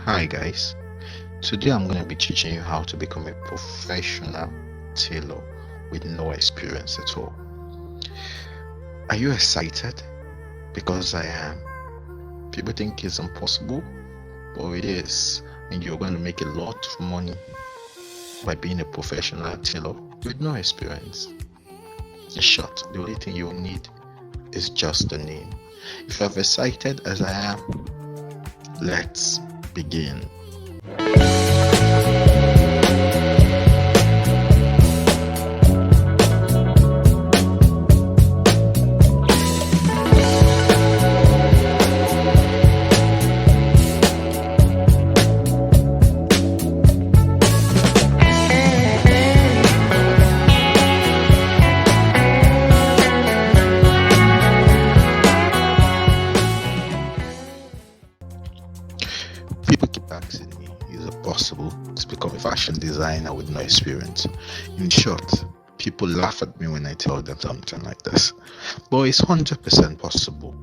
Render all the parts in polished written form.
Hi guys, today I'm going to be teaching you how to become a professional tailor with no experience at all. Are you excited? Because I am. People think it's impossible, but it is, and you're going to make a lot of money by being a professional tailor with no experience. In short, the only thing you need is just a name. If you're as excited as I am, let's begin. People keep asking me, is it possible to become a fashion designer with no experience? In short, people laugh at me when I tell them something like this. But it's 100% possible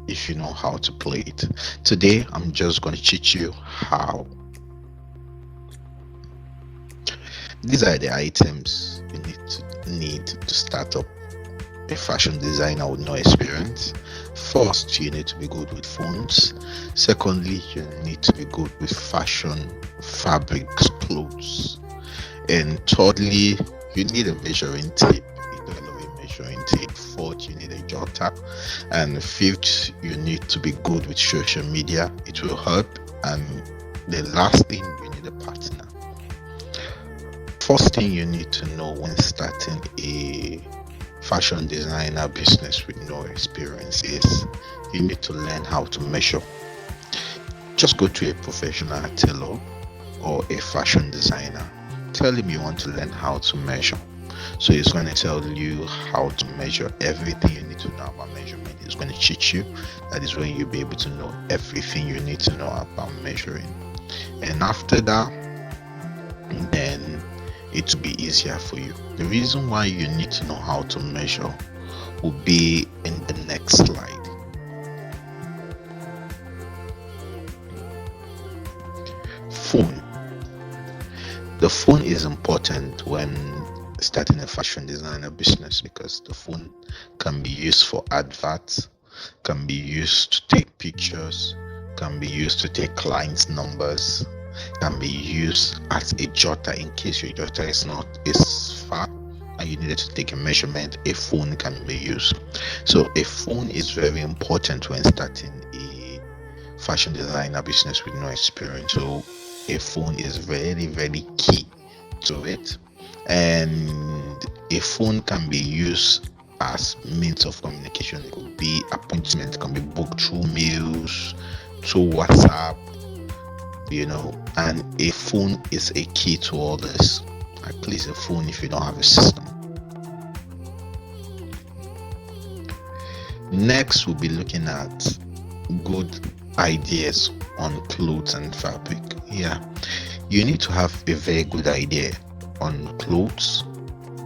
if you know how to play it. Today, I'm just going to teach you how. These are the items you need to start up a fashion designer with no experience. First, you need to be good with phones. Secondly, you need to be good with fashion, fabrics, clothes. And thirdly, you need a measuring tape. You don't know a measuring tape. Fourth, you need a jotter. And fifth, you need to be good with social media. It will help. And the last thing, you need a partner. First thing you need to know when starting a fashion designer business with no experience is you need to learn how to measure. Just go to a professional tailor or a fashion designer. Tell him you want to learn how to measure. So he's going to tell you how to measure everything you need to know about measurement. He's going to teach you. That is when you'll be able to know everything you need to know about measuring. And after that, then it will be easier for you. The reason why you need to know how to measure will be in the next slide. Phone. The phone is important when starting a fashion designer business because the phone can be used for adverts, can be used to take pictures, can be used to take clients' numbers, can be used as a jotter in case your jotter is far and you needed to take a measurement. A phone can be used. So a phone is very important when starting a fashion designer business with no experience. So a phone is very, very key to it. And a phone can be used as means of communication. It could be appointment, it can be booked through mails, through WhatsApp, and a phone is a key to all this. At least a phone if you don't have a system. Next, we'll be looking at good ideas on clothes and fabric. You need to have a very good idea on clothes,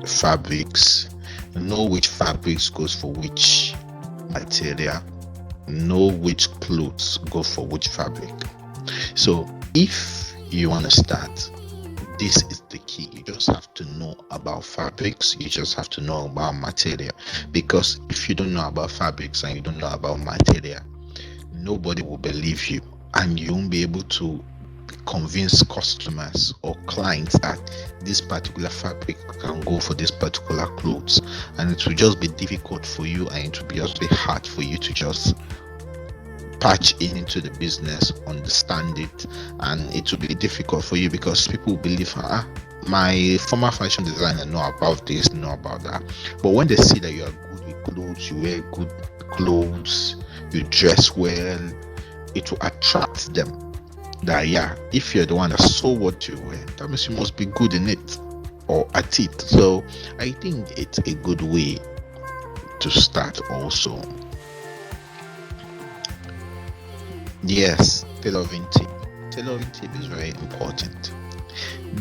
fabrics, know which fabrics goes for which material, know which clothes go for which fabric. So if you want to start, this is the key. You just have to know about fabrics. You just have to know about material. Because if you don't know about fabrics and you don't know about material, nobody will believe you. And you won't be able to convince customers or clients that this particular fabric can go for this particular clothes. And it will just be difficult for you, and it will be just be hard for you to just patch into the business, understand it, and it will be difficult for you because people believe my former fashion designer know about this, know about that. But when they see that you are good with clothes, you wear good clothes, you dress well, it will attract them that if you're the one that saw what you wear, that means you must be good in it or at it. So I think it's a good way to start also. Yes, tailoring tape. Tailoring tape is very important.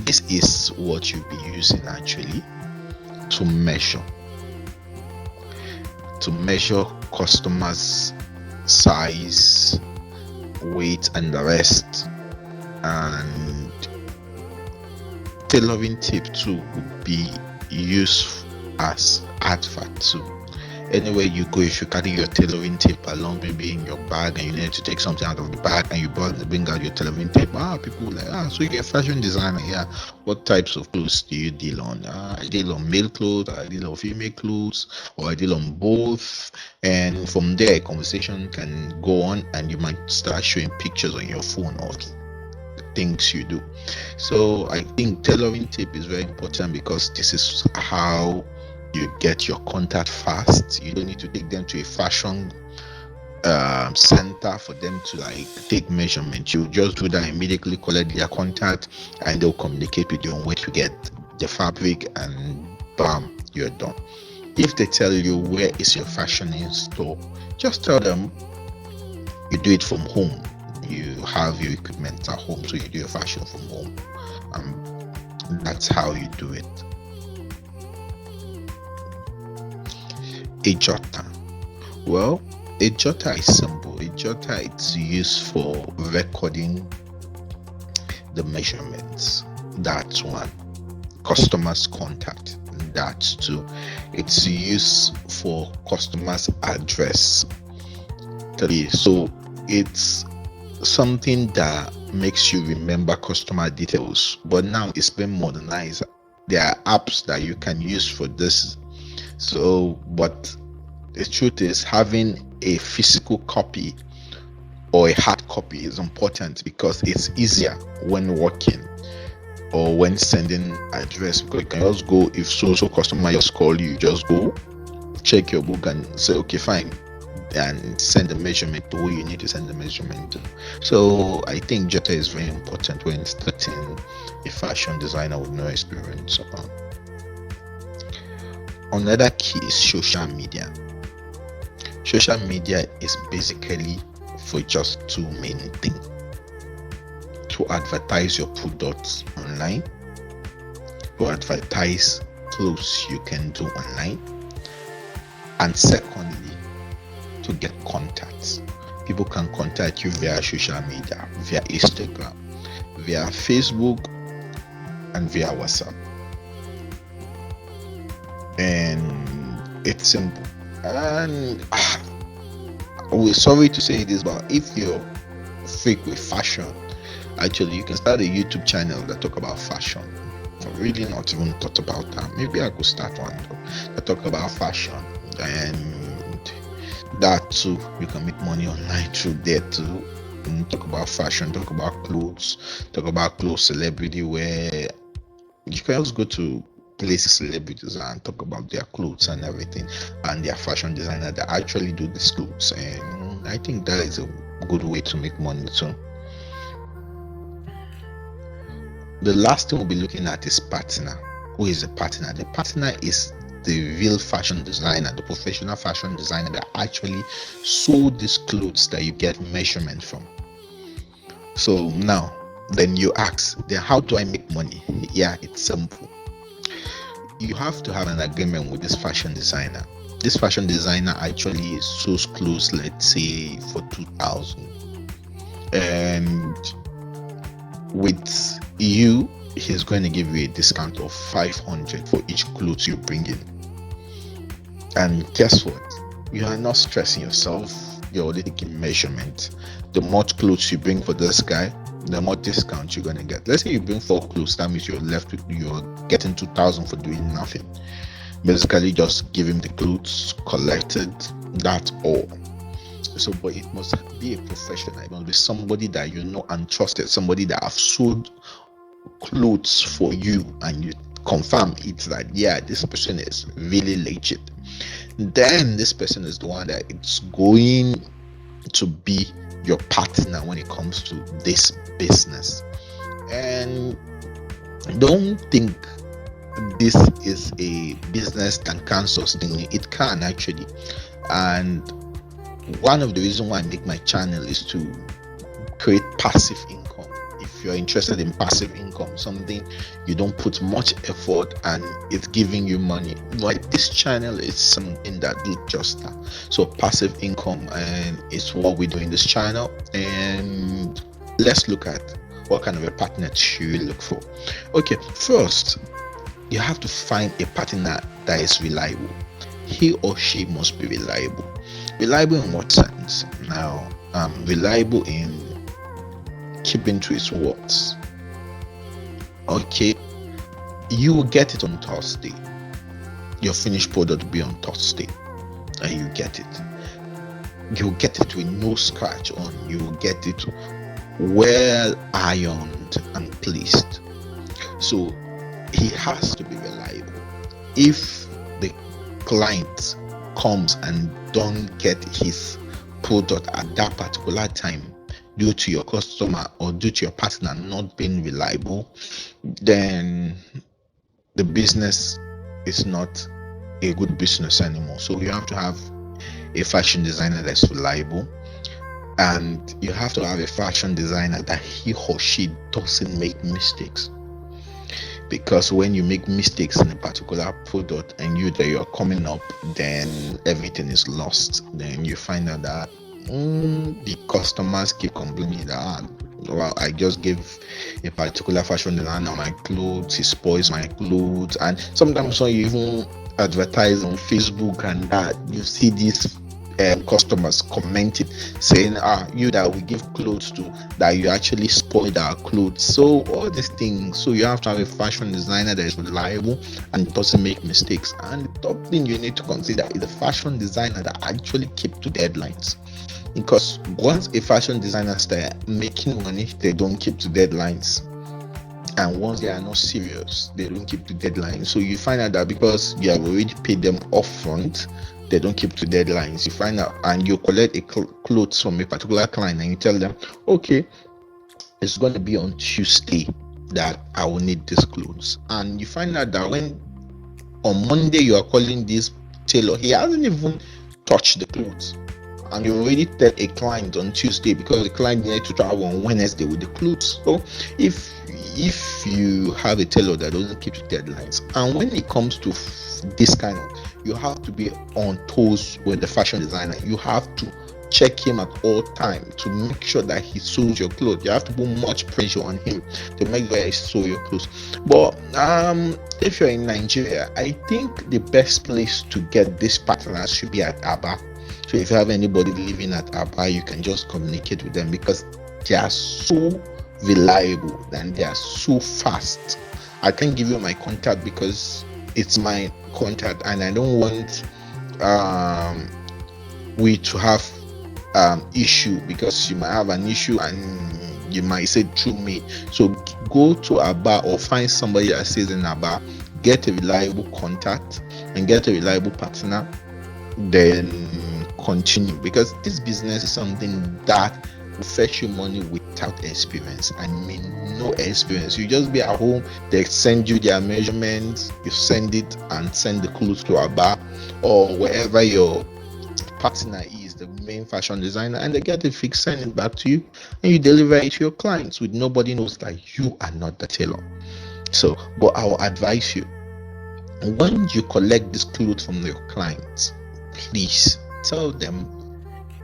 This is what you'll be using actually to measure customers' size, weight, and the rest. And tailoring tip too would be used as advert too. Anywhere you go, if you carry your tailoring tape along, maybe in your bag, and you need to take something out of the bag, and you bring out your tailoring tape, people will like, so you're a fashion designer. Yeah, what types of clothes do you deal on? I deal on male clothes, I deal on female clothes, or I deal on both. And from there, conversation can go on, and you might start showing pictures on your phone of things you do. So I think tailoring tape is very important, because this is how you get your contact fast. You don't need to take them to a fashion center for them to like take measurements. You just do that, immediately collect their contact, and they'll communicate with you on where to get the fabric, and bam, you're done. If they tell you where is your fashion in store, just tell them you do it from home. You have your equipment at home, so you do your fashion from home. That's how you do it. A jotter. Well, a jotter is simple. A jotter, it's used for recording the measurements. That's one. Customers' contact. That's two. It's used for customers' address. Three. So it's something that makes you remember customer details, but now it's been modernized. There are apps that you can use for this. So, but the truth is, having a physical copy or a hard copy is important, because it's easier when working or when sending address, because you can just go, if so customer just call you, just go check your book and say okay, fine, and send the measurement to who you need to send the measurement to. So I think jotter is very important when starting a fashion designer with no experience. Another key is social media. Social media is basically for just two main things: to advertise your products online, to advertise clothes you can do online, and secondly, to get contacts. People can contact you via social media, via Instagram, via Facebook, and via WhatsApp. And it's simple. And we're sorry to say this, but if you're freak with fashion, actually you can start a YouTube channel that talk about fashion. I've really not even thought about that. Maybe I could start one that talk about fashion, and that too, you can make money online through there too. And talk about fashion, talk about clothes, celebrity wear. You can also go to places celebrities and talk about their clothes and everything, and their fashion designer that actually do these clothes. And I think that is a good way to make money too. The last thing we'll be looking at is partner. Who is a partner? The partner is the real fashion designer, the professional fashion designer that actually sew these clothes that you get measurement from. So now, then you ask, then how do I make money? Yeah, it's simple. You have to have an agreement with this fashion designer. This fashion designer actually sews clothes, let's say for 2,000, and with you, he's going to give you a discount of 500 for each clothes you bring in. And guess what? You are not stressing yourself. You're already taking measurement. The more clothes you bring for this guy, the more discount you're going to get. Let's say you bring 4 clothes, that means you're getting 2,000 for doing nothing. Basically just give him the clothes, collected, that's all. So, but it must be a professional. It must be somebody that you know and trusted, somebody that have sold clothes for you, and you confirm it that yeah, this person is really legit. Then this person is the one that it's going to be your partner when it comes to this business. And don't think this is a business that can sustain you. It can actually. And one of the reasons why I make my channel is to create passive income. If you're interested in passive income, something you don't put much effort and it's giving you money, like this channel is something that do just that. So passive income, and it's what we do in this channel. And let's look at what kind of a partner should you look for? Okay, first, you have to find a partner that is reliable. He or she must be reliable. Reliable in what sense? Now, reliable in keeping to his words. Okay, you will get it on Thursday. Your finished product will be on Thursday, and you get it. You'll get it with no scratch on. You will get it well ironed and placed. So he has to be reliable. If the client comes and don't get his product at that particular time due to your customer or due to your partner not being reliable, then the business is not a good business anymore. So you have to have a fashion designer that's reliable, and you have to have a fashion designer that he or she doesn't make mistakes. Because when you make mistakes in a particular product and you're coming up, then everything is lost. Then you find out that the customers keep complaining that well, I just gave a particular fashion designer my clothes, he spoils my clothes. And sometimes when you even advertise on Facebook and that, you see these customers commenting saying, you that we give clothes to, that you actually spoiled our clothes. So all these things, so you have to have a fashion designer that is reliable and doesn't make mistakes. And the top thing you need to consider is a fashion designer that actually keeps to deadlines. Because once a fashion designer starts making money, they don't keep to deadlines. And once they are not serious, they don't keep to deadlines. So you find out that because you have already paid them upfront, they don't keep to deadlines. You find out, and you collect a clothes from a particular client and you tell them, okay, it's going to be on Tuesday that I will need these clothes. And you find out that when on Monday you are calling this tailor, he hasn't even touched the clothes. And you already tell a client on Tuesday because the client needs to travel on Wednesday with the clothes. So if you have a tailor that doesn't keep to deadlines, and when it comes to this kind of, you have to be on toes with the fashion designer. You have to check him at all time to make sure that he sews your clothes. You have to put much pressure on him to make sure he sews your clothes. But if you're in Nigeria, I think the best place to get this partner should be at Aba. So if you have anybody living at Aba, you can just communicate with them because they are so reliable and they are so fast. I can't give you my contact because it's my contact and I don't want we to have issue, because you might have an issue and you might say through me. So go to Aba or find somebody that stays in Aba, get a reliable contact and get a reliable partner, then continue, because this business is something that will fetch you money without experience. I mean, no experience. You just be at home, they send you their measurements, you send it and send the clothes to Aba or wherever your partner is, the main fashion designer, and they get it fixed, send it back to you, and you deliver it to your clients with nobody knows that you are not the tailor. So, but I will advise you, when you collect this clothes from your clients, please tell them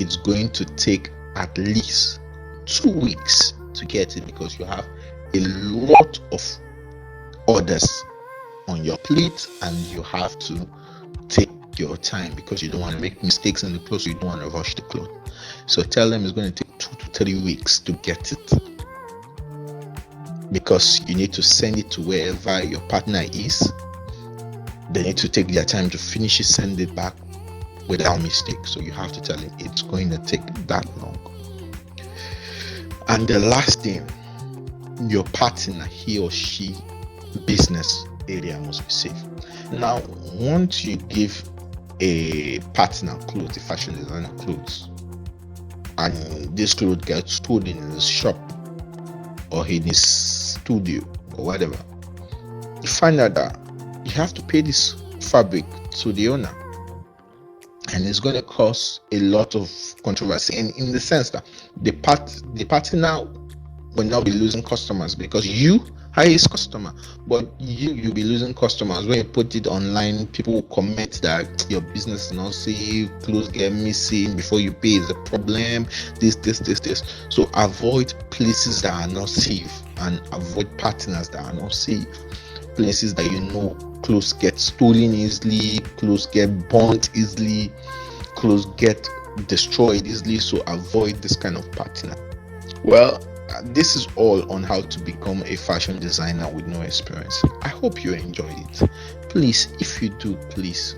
it's going to take at least 2 weeks to get it, because you have a lot of orders on your plate and you have to take your time because you don't want to make mistakes in the clothes, you don't want to rush the clothes. So tell them it's going to take 2 to 3 weeks to get it, because you need to send it to wherever your partner is. They need to take their time to finish it, send it back without mistake. So you have to tell him it's going to take that long. And the last thing, your partner, he or she business area must be safe. Now, once you give a partner clothes, a fashion designer clothes, and this clothes gets stored in his shop or in his studio or whatever, you find out that you have to pay this fabric to the owner, and it's going to cause a lot of controversy, and in the sense that the partner will not be losing customers because you highest customer. But you'll be losing customers when you put it online. People will comment that your business is not safe, clothes get missing before you pay is a problem, this. So avoid places that are not safe, and avoid partners that are not safe. Places that clothes get stolen easily, clothes get burnt easily, clothes get destroyed easily. So avoid this kind of partner. Well, this is all on how to become a fashion designer with no experience. I hope you enjoyed it. Please, if you do, please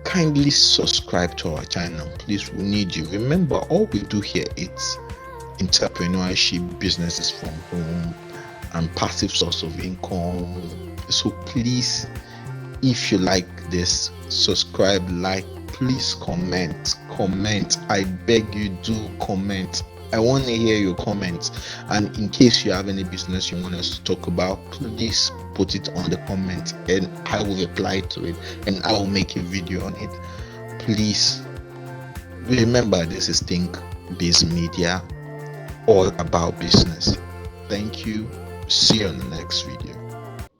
kindly subscribe to our channel. Please, we need you. Remember, all we do here is entrepreneurship, businesses from home, and passive source of income. So please, if you like this, subscribe, like, please comment. I beg you, do comment. I want to hear your comments. And in case you have any business you want us to talk about, please put it on the comment and I will reply to it, and I will make a video on it. Please remember, this is Think Biz Media, all about business. Thank you. See you on the next video.